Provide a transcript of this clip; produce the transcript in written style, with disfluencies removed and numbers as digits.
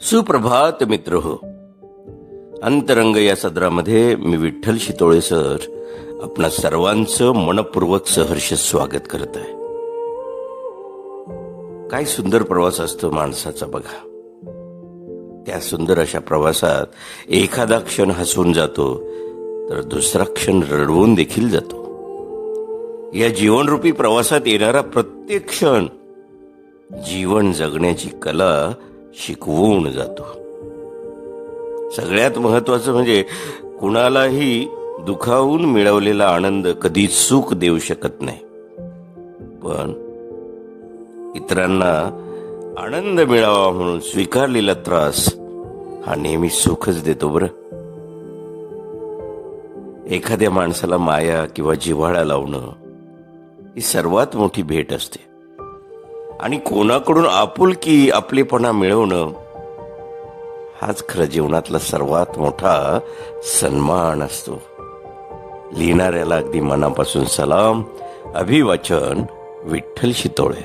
सुप्रभात मित्र हो. अंतरंग या सदरामध्ये मी विठ्ठल शितोळे सर आपणा सर्वांचं मनपूर्वक सहर्ष स्वागत करत आहे. काय सुंदर प्रवास असतो माणसाचा बघा. त्या सुंदर अशा प्रवासात एखादा क्षण हसून जातो तर दुसरा क्षण रडवून देखील जातो. या जीवनरूपी प्रवासात येणारा प्रत्येक क्षण जीवन जगण्याची कला शिकवून जातो. सगळ्यात महत्वाचं म्हणजे कुणालाही दुखावून मिळवलेला आनंद कधी सुख देऊ शकत नाही, पण इतरांना आनंद मिळावा म्हणून स्वीकारलेला त्रास हा नेहमी सुखच देतो. बरं, एखाद्या माणसाला माया किंवा जिव्हाळा लावणं ही सर्वात मोठी भेट असते आणि कोणाकडून आपुलकी आपलेपणा मिळवणं हाच खरं जीवनातला सर्वात मोठा सन्मान असतो. लिहिणाऱ्याला अगदी मनापासून सलाम. अभिवाचन विठ्ठल शितोळे.